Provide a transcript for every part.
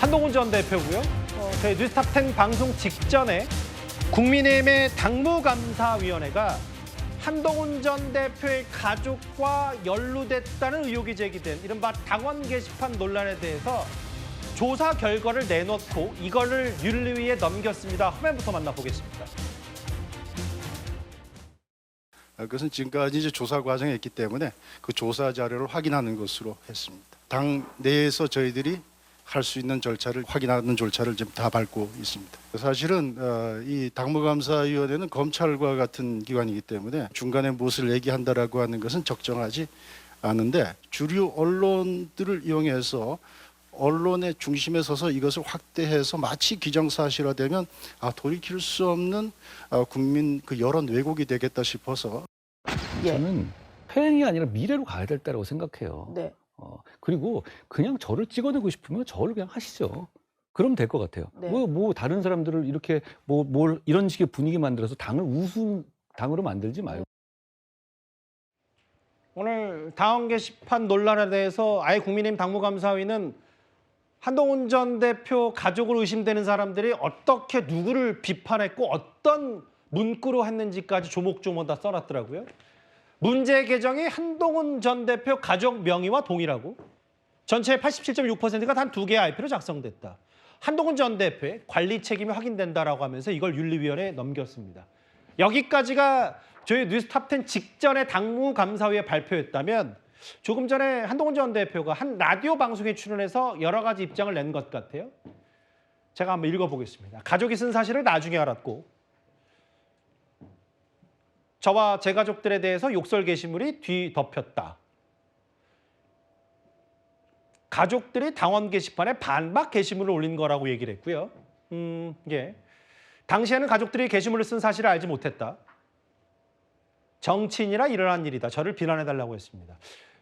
한동훈 전 대표고요. 저희 뉴스탑10 방송 직전에 국민의힘의 당무감사위원회가 한동훈 전 대표의 가족과 연루됐다는 의혹이 제기된 이른바 당원 게시판 논란에 대해서 조사 결과를 내놓고 이거를 윤리위에 넘겼습니다. 화면부터 만나보겠습니다. 그것은 지금까지 이제 조사 과정에 있기 때문에 그 조사 자료를 확인하는 것으로 했습니다. 당 내에서 저희들이 할 수 있는 절차를 확인하는 절차를 지금 다 밟고 있습니다. 사실은 이 당무감사위원회는 검찰과 같은 기관이기 때문에 중간에 무엇을 얘기한다라고 하는 것은 적정하지 않은데 주류 언론들을 이용해서 언론의 중심에 서서 이것을 확대해서 마치 기정사실화되면 돌이킬 수 없는 국민 그 여론 왜곡이 되겠다 싶어서 저는 팬이 아니라 미래로 가야 될 때라고 생각해요. 네. 그리고 그냥 저를 찍어내고 싶으면 저를 그냥 하시죠. 그럼 될 것 같아요. 네. 뭐 다른 사람들을 이렇게 뭘 이런 식의 분위기 만들어서 당을 우스운 당으로 만들지 말고. 오늘 당원 게시판 논란에 대해서 아예 국민의힘 당무감사위는 한동훈 전 대표 가족으로 의심되는 사람들이 어떻게 누구를 비판했고 어떤 문구로 했는지까지 조목조목 다 써놨더라고요. 문제 계정이 한동훈 전 대표 가족 명의와 동일하고 전체의 87.6%가 단 2개의 IP로 작성됐다. 한동훈 전 대표의 관리 책임이 확인된다라고 하면서 이걸 윤리위원회에 넘겼습니다. 여기까지가 저희 뉴스탑10 직전에 당무감사위에 발표했다면 조금 전에 한동훈 전 대표가 한 라디오 방송에 출연해서 여러 가지 입장을 낸 것 같아요. 제가 한번 읽어보겠습니다. 가족이 쓴 사실을 나중에 알았고 저와 제 가족들에 대해서 욕설 게시물이 뒤덮였다. 가족들이 당원 게시판에 반박 게시물을 올린 거라고 얘기를 했고요. 예. 당시에는 가족들이 게시물을 쓴 사실을 알지 못했다. 정치인이라 일어난 일이다. 저를 비난해달라고 했습니다.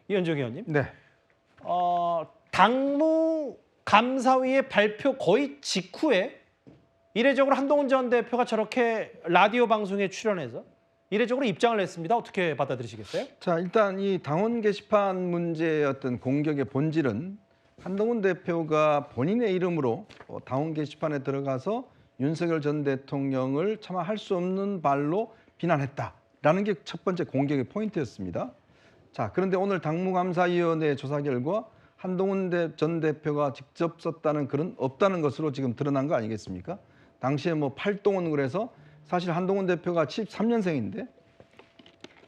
이현정 의원님. 네. 당무감사위의 발표 거의 직후에 이례적으로 한동훈 전 대표가 저렇게 라디오 방송에 출연해서 이례적으로 입장을 냈습니다. 어떻게 받아들이시겠어요? 자, 일단 이 당원 게시판 문제의 어떤 공격의 본질은 한동훈 대표가 본인의 이름으로 당원 게시판에 들어가서 윤석열 전 대통령을 차마 할 수 없는 발로 비난했다라는 게 첫 번째 공격의 포인트였습니다. 자, 그런데 오늘 당무감사위원회 조사 결과 한동훈 전 대표가 직접 썼다는 글은 없다는 것으로 지금 드러난 거 아니겠습니까? 당시에 뭐 팔동은 그래서 사실 한동훈 대표가 73년생인데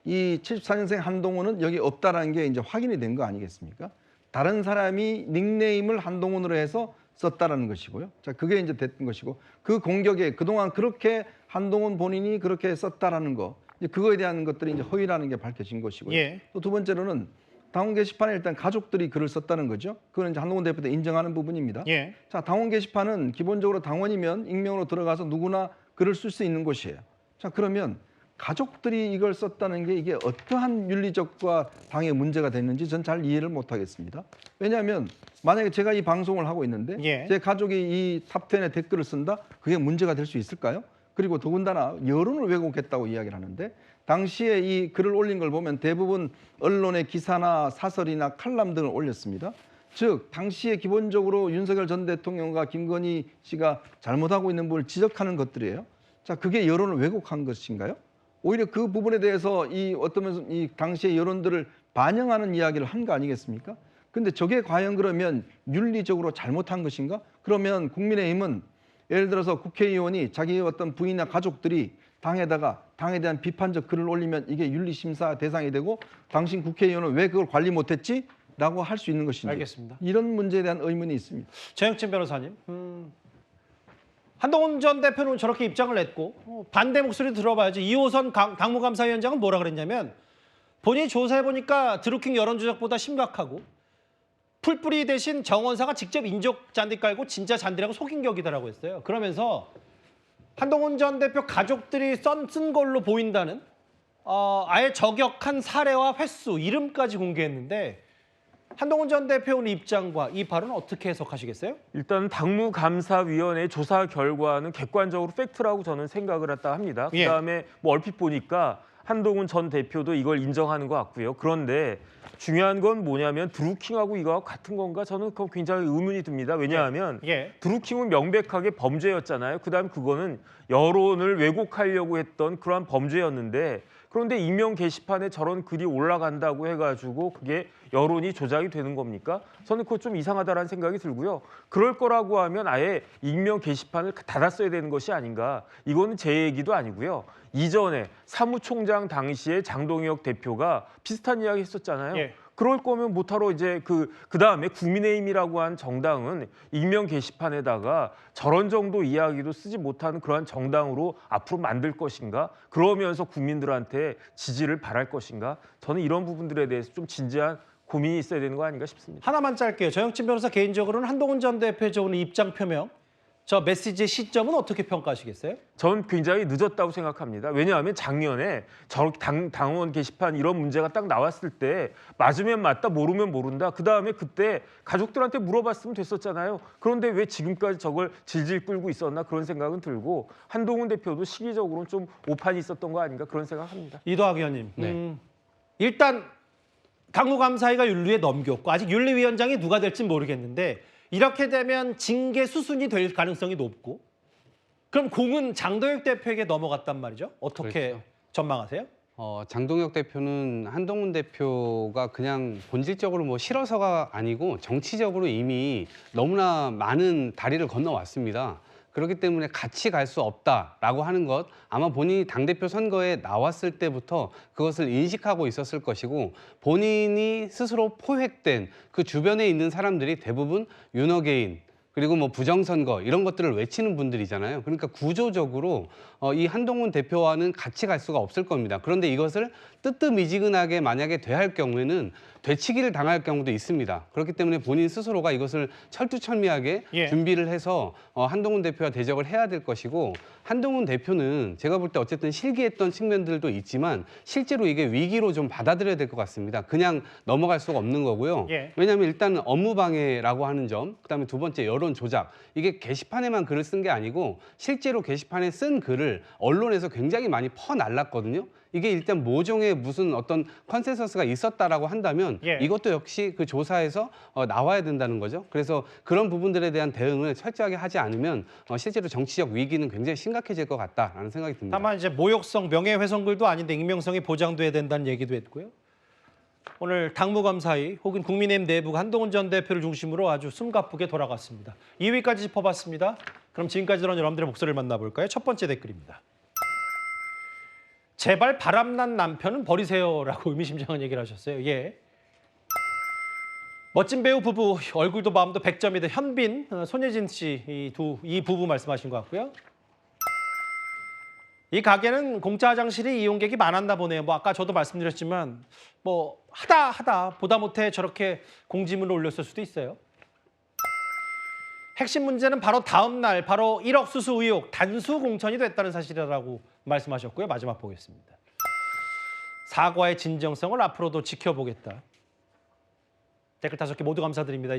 이 74년생 한동훈은 여기 없다라는 게 이제 확인이 된 거 아니겠습니까? 다른 사람이 닉네임을 한동훈으로 해서 썼다라는 것이고요. 자, 그게 이제 됐던 것이고 그 공격에 그동안 그렇게 한동훈 본인이 그렇게 썼다라는 거 이제 그거에 대한 것들이 이제 허위라는 게 밝혀진 것이고요. 예. 또 두 번째로는 당원 게시판에 일단 가족들이 글을 썼다는 거죠. 그건 이제 한동훈 대표도 인정하는 부분입니다. 예. 자, 당원 게시판은 기본적으로 당원이면 익명으로 들어가서 누구나 글을 쓸 수 있는 곳이에요. 자, 그러면 가족들이 이걸 썼다는 게 이게 어떠한 윤리적과 당의 문제가 됐는지 전 잘 이해를 못 하겠습니다. 왜냐하면 만약에 제가 이 방송을 하고 있는데 예. 제 가족이 이 탑10에 댓글을 쓴다? 그게 문제가 될 수 있을까요? 그리고 더군다나 여론을 왜곡했다고 이야기를 하는데 당시에 이 글을 올린 걸 보면 대부분 언론의 기사나 사설이나 칼럼 등을 올렸습니다. 즉 당시에 기본적으로 윤석열 전 대통령과 김건희 씨가 잘못하고 있는 부분을 지적하는 것들이에요. 자, 그게 여론을 왜곡한 것인가요? 오히려 그 부분에 대해서 이 어떤 면에서 이 당시의 여론들을 반영하는 이야기를 한 거 아니겠습니까? 근데 저게 과연 그러면 윤리적으로 잘못한 것인가? 그러면 국민의힘은 예를 들어서 국회의원이 자기 어떤 부인이나 가족들이 당에다가 당에 대한 비판적 글을 올리면 이게 윤리심사 대상이 되고 당신 국회의원은 왜 그걸 관리 못했지? 라고 할 수 있는 것인지. 알겠습니다. 이런 문제에 대한 의문이 있습니다. 최영진 변호사님. 한동훈 전 대표는 저렇게 입장을 냈고 반대 목소리 들어봐야지. 2호선 당무감사위원장은 뭐라 그랬냐면 본인이 조사해보니까 드루킹 여론조작보다 심각하고 풀뿌리 대신 정원사가 직접 인적 잔디 깔고 진짜 잔디라고 속인 격이다라고 했어요. 그러면서 한동훈 전 대표 가족들이 쓴 걸로 보인다는 아예 저격한 사례와 횟수, 이름까지 공개했는데 한동훈 전 대표의 입장과 이 발언은 어떻게 해석하시겠어요? 일단 당무감사위원회 조사 결과는 객관적으로 팩트라고 저는 생각을 했다 합니다. 예. 그다음에 뭐 얼핏 보니까 한동훈 전 대표도 이걸 인정하는 것 같고요. 그런데 중요한 건 뭐냐면 드루킹하고 이거하고 같은 건가? 저는 그거 굉장히 의문이 듭니다. 왜냐하면 예. 드루킹은 명백하게 범죄였잖아요. 그다음 그거는 여론을 왜곡하려고 했던 그러한 범죄였는데 그런데 익명 게시판에 저런 글이 올라간다고 해가지고 그게 여론이 조작이 되는 겁니까? 저는 그거 좀 이상하다라는 생각이 들고요. 그럴 거라고 하면 아예 익명 게시판을 닫았어야 되는 것이 아닌가. 이거는 제 얘기도 아니고요. 이전에 사무총장 당시에 장동혁 대표가 비슷한 이야기 했었잖아요. 예. 그럴 거면 못하러 이제 그다음에 국민의힘이라고 한 정당은 익명 게시판에다가 저런 정도 이야기도 쓰지 못하는 그러한 정당으로 앞으로 만들 것인가? 그러면서 국민들한테 지지를 바랄 것인가? 저는 이런 부분들에 대해서 좀 진지한 고민이 있어야 되는 거 아닌가 싶습니다. 하나만 짧게요. 정영진 변호사 개인적으로는 한동훈 전 대표의 오늘 입장 표명, 저 메시지의 시점은 어떻게 평가하시겠어요? 저는 굉장히 늦었다고 생각합니다. 왜냐하면 작년에 저렇게 당원 게시판 이런 문제가 딱 나왔을 때 맞으면 맞다, 모르면 모른다. 그다음에 그때 가족들한테 물어봤으면 됐었잖아요. 그런데 왜 지금까지 저걸 질질 끌고 있었나 그런 생각은 들고 한동훈 대표도 시기적으로는 좀 오판이 있었던 거 아닌가 그런 생각합니다. 이도학 의원님. 네. 일단 당무감사위가 윤리에 넘겼고 아직 윤리위원장이 누가 될지 모르겠는데 이렇게 되면 징계 수순이 될 가능성이 높고 그럼 공은 장동혁 대표에게 넘어갔단 말이죠. 어떻게 그렇죠. 전망하세요? 장동혁 대표는 한동훈 대표가 그냥 본질적으로 뭐 싫어서가 아니고 정치적으로 이미 너무나 많은 다리를 건너왔습니다. 그렇기 때문에 같이 갈 수 없다라고 하는 것 아마 본인이 당대표 선거에 나왔을 때부터 그것을 인식하고 있었을 것이고 본인이 스스로 포획된 그 주변에 있는 사람들이 대부분 윤어게인 그리고 뭐 부정선거 이런 것들을 외치는 분들이잖아요. 그러니까 구조적으로 이 한동훈 대표와는 같이 갈 수가 없을 겁니다. 그런데 이것을 뜨뜻미지근하게 만약에 대할 경우에는 되치기를 당할 경우도 있습니다. 그렇기 때문에 본인 스스로가 이것을 철두철미하게 예. 준비를 해서 한동훈 대표와 대적을 해야 될 것이고 한동훈 대표는 제가 볼 때 어쨌든 실기했던 측면들도 있지만 실제로 이게 위기로 좀 받아들여야 될 것 같습니다. 그냥 넘어갈 수가 없는 거고요. 예. 왜냐하면 일단 업무방해라고 하는 점, 그다음에 두 번째 여론 조작. 이게 게시판에만 글을 쓴 게 아니고 실제로 게시판에 쓴 글을 언론에서 굉장히 많이 퍼날랐거든요. 이게 일단 모종의 무슨 어떤 컨센서스가 있었다라고 한다면 예. 이것도 역시 그 조사에서 나와야 된다는 거죠. 그래서 그런 부분들에 대한 대응을 철저하게 하지 않으면 실제로 정치적 위기는 굉장히 심각해질 것 같다라는 생각이 듭니다. 다만 이제 모욕성, 명예훼손글도 아닌데 익명성이 보장돼야 된다는 얘기도 했고요. 오늘 당무감사위 혹은 국민의힘 내부가 한동훈 전 대표를 중심으로 아주 숨가쁘게 돌아갔습니다. 2위까지 짚어봤습니다. 그럼 지금까지 들은 여러분들의 목소리를 만나볼까요? 첫 번째 댓글입니다. 제발 바람난 남편은 버리세요라고 의미심장한 얘기를 하셨어요. 예. 멋진 배우 부부, 얼굴도 마음도 100점이다. 현빈, 손예진 씨 이 부부 말씀하신 것 같고요. 이 가게는 공짜 화장실이 이용객이 많았나 보네요. 뭐 아까 저도 말씀드렸지만 뭐 하다 보다 못해 저렇게 공지문을 올렸을 수도 있어요. 핵심 문제는 바로 다음 날 바로 1억 수수 의혹 단수 공천이 됐다는 사실이라고 말씀하셨고요. 마지막 보겠습니다. 사과의 진정성을 앞으로도 지켜보겠다. 댓글 5개 모두 감사드립니다.